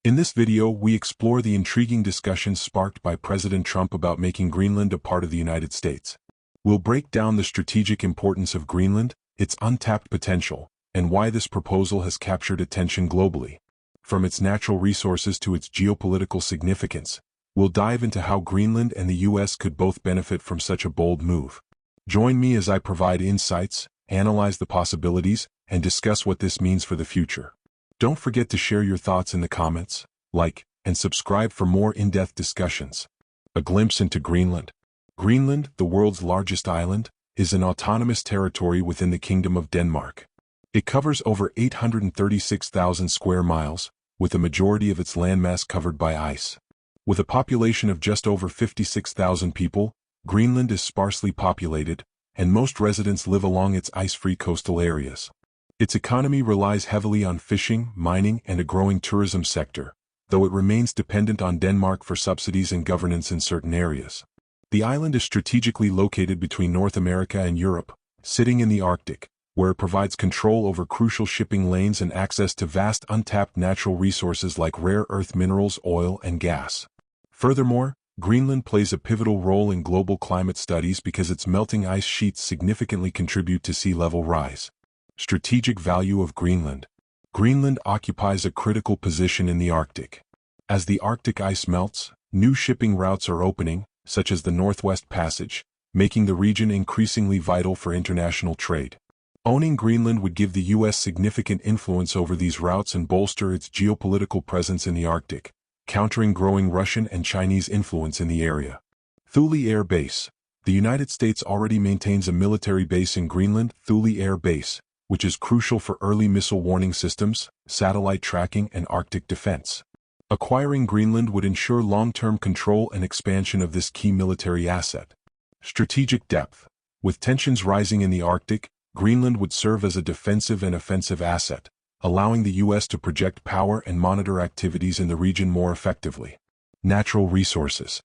In this video, we explore the intriguing discussions sparked by President Trump about making Greenland a part of the United States. We'll break down the strategic importance of Greenland, its untapped potential, and why this proposal has captured attention globally. From its natural resources to its geopolitical significance, we'll dive into how Greenland and the U.S. could both benefit from such a bold move. Join me as I provide insights, analyze the possibilities, and discuss what this means for the future. Don't forget to share your thoughts in the comments, like, and subscribe for more in-depth discussions. A glimpse into Greenland. Greenland, the world's largest island, is an autonomous territory within the Kingdom of Denmark. It covers over 836,000 square miles, with a majority of its landmass covered by ice. With a population of just over 56,000 people, Greenland is sparsely populated, and most residents live along its ice-free coastal areas. Its economy relies heavily on fishing, mining, and a growing tourism sector, though it remains dependent on Denmark for subsidies and governance in certain areas. The island is strategically located between North America and Europe, sitting in the Arctic, where it provides control over crucial shipping lanes and access to vast untapped natural resources like rare earth minerals, oil, and gas. Furthermore, Greenland plays a pivotal role in global climate studies because its melting ice sheets significantly contribute to sea level rise. Strategic value of Greenland. Greenland occupies a critical position in the Arctic. As the Arctic ice melts, new shipping routes are opening, such as the Northwest Passage, making the region increasingly vital for international trade. Owning Greenland would give the U.S. significant influence over these routes and bolster its geopolitical presence in the Arctic, countering growing Russian and Chinese influence in the area. Thule Air Base. The United States already maintains a military base in Greenland, Thule Air Base, which is crucial for early missile warning systems, satellite tracking, and Arctic defense. Acquiring Greenland would ensure long-term control and expansion of this key military asset. Strategic depth. With tensions rising in the Arctic, Greenland would serve as a defensive and offensive asset, allowing the U.S. to project power and monitor activities in the region more effectively. Natural resources.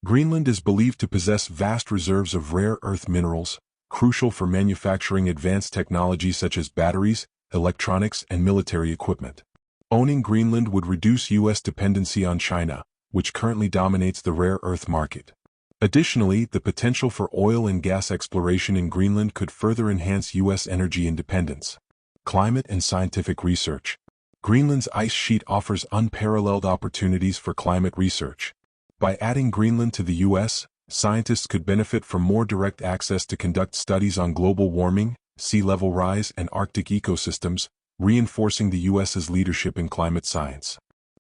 Greenland is believed to possess vast reserves of rare earth minerals, crucial for manufacturing advanced technologies such as batteries, electronics, and military equipment. Owning Greenland would reduce U.S. dependency on China, which currently dominates the rare earth market. Additionally, the potential for oil and gas exploration in Greenland could further enhance U.S. energy independence. Climate and scientific research. Greenland's ice sheet offers unparalleled opportunities for climate research. By adding Greenland to the U.S., scientists could benefit from more direct access to conduct studies on global warming, sea level rise, and Arctic ecosystems, reinforcing the U.S.'s leadership in climate science.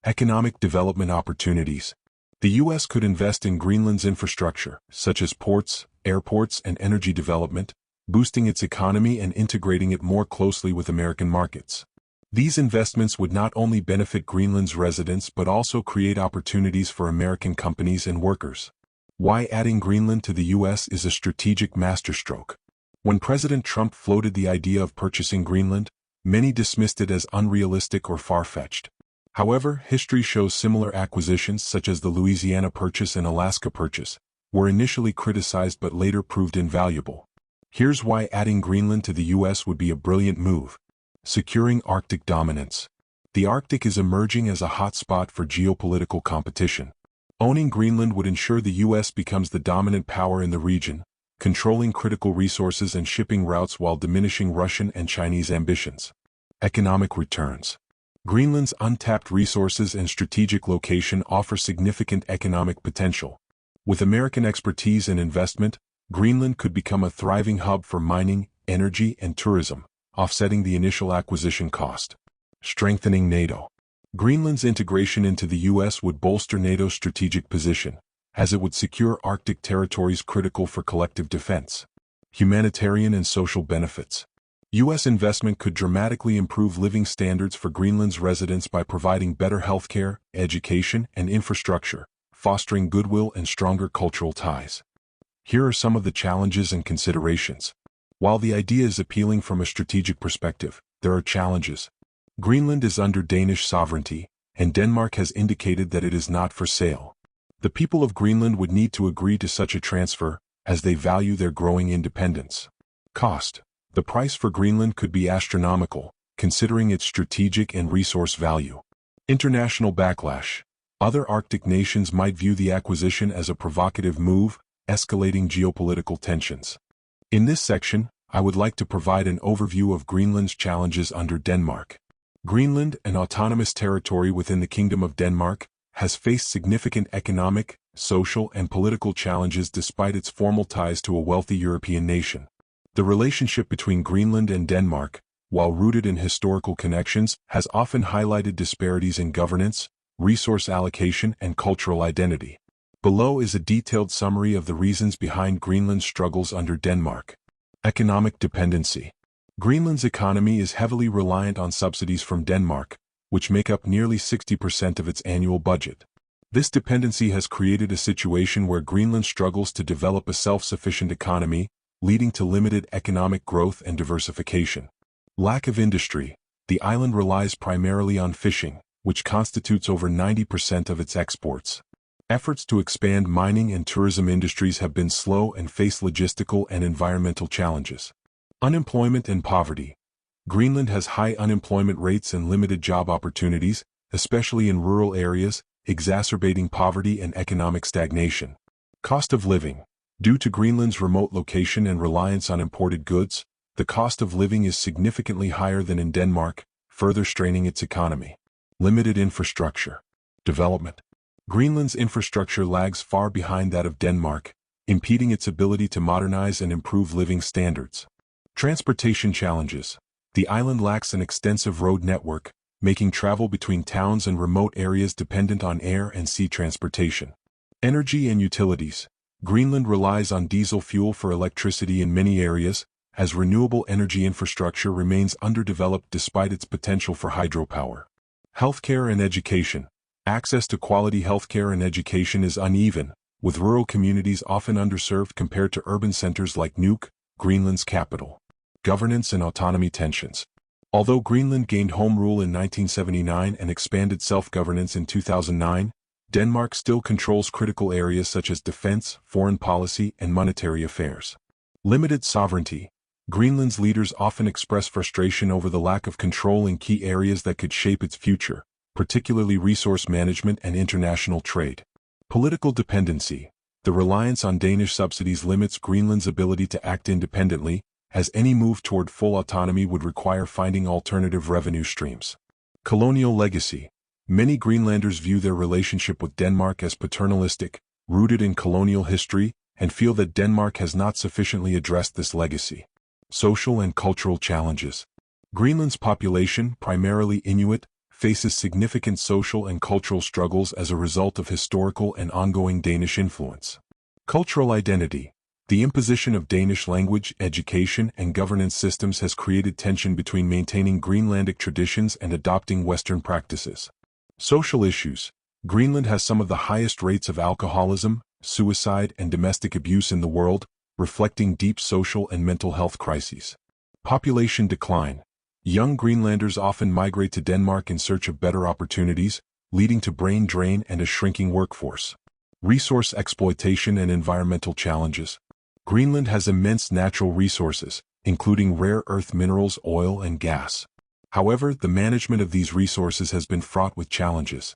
Economic development opportunities. The U.S. could invest in Greenland's infrastructure, such as ports, airports, and energy development, boosting its economy and integrating it more closely with American markets. These investments would not only benefit Greenland's residents but also create opportunities for American companies and workers. Why adding Greenland to the U.S. is a strategic masterstroke. When President Trump floated the idea of purchasing Greenland, many dismissed it as unrealistic or far-fetched. However, history shows similar acquisitions such as the Louisiana Purchase and Alaska Purchase were initially criticized but later proved invaluable. Here's why adding Greenland to the U.S. would be a brilliant move. Securing Arctic dominance. The Arctic is emerging as a hotspot for geopolitical competition. Owning Greenland would ensure the U.S. becomes the dominant power in the region, controlling critical resources and shipping routes while diminishing Russian and Chinese ambitions. Economic returns. Greenland's untapped resources and strategic location offer significant economic potential. With American expertise and investment, Greenland could become a thriving hub for mining, energy, and tourism, offsetting the initial acquisition cost. Strengthening NATO. Greenland's integration into the U.S. would bolster NATO's strategic position, as it would secure Arctic territories critical for collective defense. Humanitarian and social benefits. U.S. investment could dramatically improve living standards for Greenland's residents by providing better healthcare, education, and infrastructure, fostering goodwill and stronger cultural ties. Here are some of the challenges and considerations. While the idea is appealing from a strategic perspective, there are challenges. Greenland is under Danish sovereignty, and Denmark has indicated that it is not for sale. The people of Greenland would need to agree to such a transfer, as they value their growing independence. Cost. The price for Greenland could be astronomical, considering its strategic and resource value. International backlash. Other Arctic nations might view the acquisition as a provocative move, escalating geopolitical tensions. In this section, I would like to provide an overview of Greenland's challenges under Denmark. Greenland, an autonomous territory within the Kingdom of Denmark, has faced significant economic, social, and political challenges despite its formal ties to a wealthy European nation. The relationship between Greenland and Denmark, while rooted in historical connections, has often highlighted disparities in governance, resource allocation, and cultural identity. Below is a detailed summary of the reasons behind Greenland's struggles under Denmark. Economic dependency. Greenland's economy is heavily reliant on subsidies from Denmark, which make up nearly 60% of its annual budget. This dependency has created a situation where Greenland struggles to develop a self-sufficient economy, leading to limited economic growth and diversification. Lack of industry. The island relies primarily on fishing, which constitutes over 90% of its exports. Efforts to expand mining and tourism industries have been slow and face logistical and environmental challenges. Unemployment and poverty. Greenland has high unemployment rates and limited job opportunities, especially in rural areas, exacerbating poverty and economic stagnation. Cost of living. Due to Greenland's remote location and reliance on imported goods, the cost of living is significantly higher than in Denmark, further straining its economy. Limited infrastructure. Development. Greenland's infrastructure lags far behind that of Denmark, impeding its ability to modernize and improve living standards. Transportation challenges. The island lacks an extensive road network, making travel between towns and remote areas dependent on air and sea transportation. Energy and utilities. Greenland relies on diesel fuel for electricity in many areas, as renewable energy infrastructure remains underdeveloped despite its potential for hydropower. Healthcare and education. Access to quality healthcare and education is uneven, with rural communities often underserved compared to urban centers like Nuuk, Greenland's capital. Governance and autonomy tensions. Although Greenland gained home rule in 1979 and expanded self-governance in 2009, Denmark still controls critical areas such as defense, foreign policy, and monetary affairs. Limited sovereignty. Greenland's leaders often express frustration over the lack of control in key areas that could shape its future, particularly resource management and international trade. Political dependency. The reliance on Danish subsidies limits Greenland's ability to act independently, as any move toward full autonomy would require finding alternative revenue streams. Colonial legacy. Many Greenlanders view their relationship with Denmark as paternalistic, rooted in colonial history, and feel that Denmark has not sufficiently addressed this legacy. Social and cultural challenges. Greenland's population, primarily Inuit, faces significant social and cultural struggles as a result of historical and ongoing Danish influence. Cultural identity. The imposition of Danish language, education, and governance systems has created tension between maintaining Greenlandic traditions and adopting Western practices. Social issues. Greenland has some of the highest rates of alcoholism, suicide, and domestic abuse in the world, reflecting deep social and mental health crises. Population decline. Young Greenlanders often migrate to Denmark in search of better opportunities, leading to brain drain and a shrinking workforce. Resource exploitation and environmental challenges. Greenland has immense natural resources, including rare earth minerals, oil, and gas. However, the management of these resources has been fraught with challenges.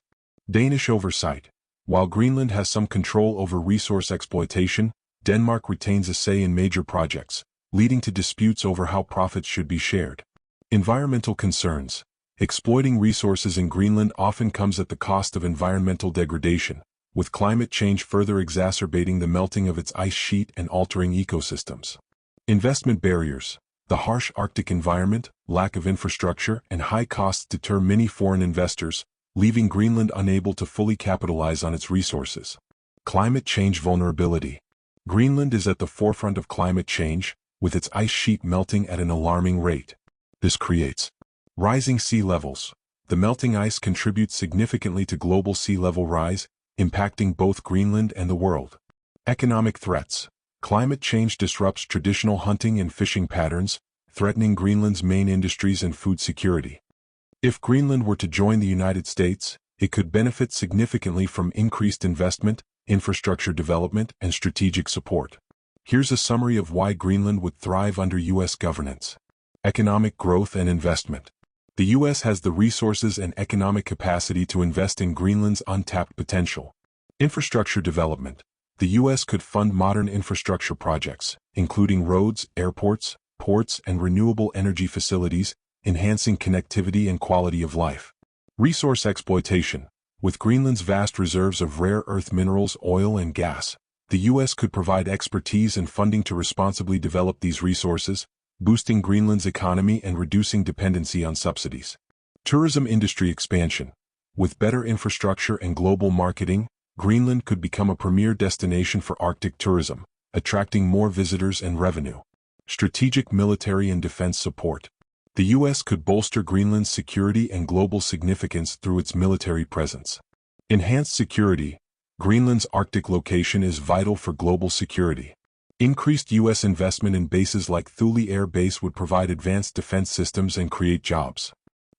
Danish oversight. While Greenland has some control over resource exploitation, Denmark retains a say in major projects, leading to disputes over how profits should be shared. Environmental concerns. Exploiting resources in Greenland often comes at the cost of environmental degradation, with climate change further exacerbating the melting of its ice sheet and altering ecosystems. Investment barriers. The harsh Arctic environment, lack of infrastructure, and high costs deter many foreign investors, leaving Greenland unable to fully capitalize on its resources. Climate change vulnerability. Greenland is at the forefront of climate change, with its ice sheet melting at an alarming rate. This creates rising sea levels. The melting ice contributes significantly to global sea level rise, impacting both Greenland and the world. Economic threats. Climate change disrupts traditional hunting and fishing patterns, threatening Greenland's main industries and food security. If Greenland were to join the United States, it could benefit significantly from increased investment, infrastructure development, and strategic support. Here's a summary of why Greenland would thrive under U.S. governance. Economic growth and investment. The The U.S. has the resources and economic capacity to invest in Greenland's untapped potential. Infrastructure development. The U.S. could fund modern infrastructure projects, including roads, airports, ports, and renewable energy facilities, enhancing connectivity and quality of life. Resource exploitation. With Greenland's vast reserves of rare earth minerals, oil, and gas, the U.S. could provide expertise and funding to responsibly develop these resources, boosting Greenland's economy and reducing dependency on subsidies. Tourism industry expansion. With better infrastructure and global marketing, Greenland could become a premier destination for Arctic tourism, attracting more visitors and revenue. Strategic military and defense support. The U.S. could bolster Greenland's security and global significance through its military presence. Enhanced security. Greenland's Arctic location is vital for global security. Increased U.S. investment in bases like Thule Air Base would provide advanced defense systems and create jobs.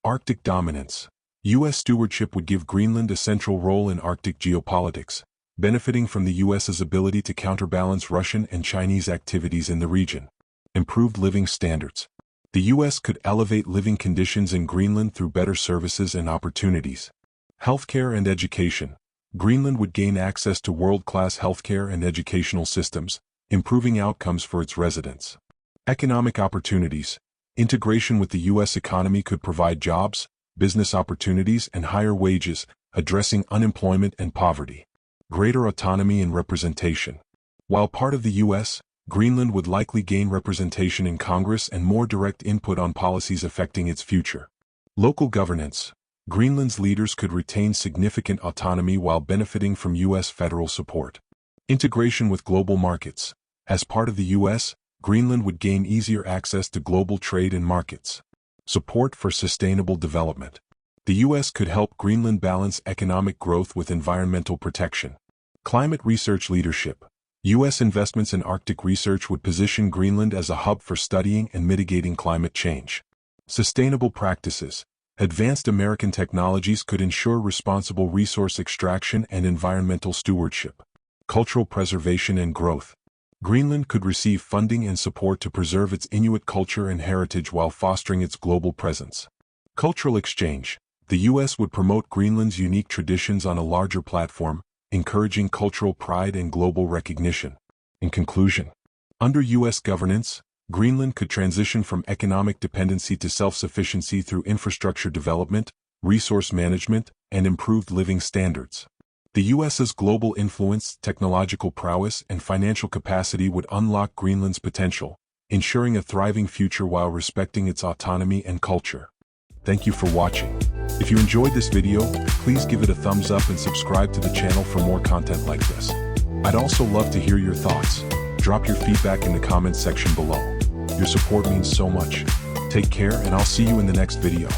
Arctic dominance. U.S. stewardship would give Greenland a central role in Arctic geopolitics, benefiting from the U.S.'s ability to counterbalance Russian and Chinese activities in the region. Improved living standards. The U.S. could elevate living conditions in Greenland through better services and opportunities. Healthcare and education. Greenland would gain access to world-class healthcare and educational systems, improving outcomes for its residents. Economic opportunities. Integration with the U.S. economy could provide jobs, business opportunities, and higher wages, addressing unemployment and poverty. Greater autonomy and representation. While part of the U.S., Greenland would likely gain representation in Congress and more direct input on policies affecting its future. Local governance. Greenland's leaders could retain significant autonomy while benefiting from U.S. federal support. Integration with global markets. As part of the U.S., Greenland would gain easier access to global trade and markets. Support for sustainable development. The U.S. could help Greenland balance economic growth with environmental protection. Climate research leadership. U.S. investments in Arctic research would position Greenland as a hub for studying and mitigating climate change. Sustainable practices. Advanced American technologies could ensure responsible resource extraction and environmental stewardship. Cultural preservation and growth. Greenland could receive funding and support to preserve its Inuit culture and heritage while fostering its global presence. Cultural exchange. The U.S. would promote Greenland's unique traditions on a larger platform, encouraging cultural pride and global recognition. In conclusion, under U.S. governance, Greenland could transition from economic dependency to self-sufficiency through infrastructure development, resource management, and improved living standards. The U.S.'s global influence, technological prowess, and financial capacity would unlock Greenland's potential, ensuring a thriving future while respecting its autonomy and culture. Thank you for watching. If you enjoyed this video, please give it a thumbs up and subscribe to the channel for more content like this. I'd also love to hear your thoughts. Drop your feedback in the comments section below. Your support means so much. Take care, and I'll see you in the next video.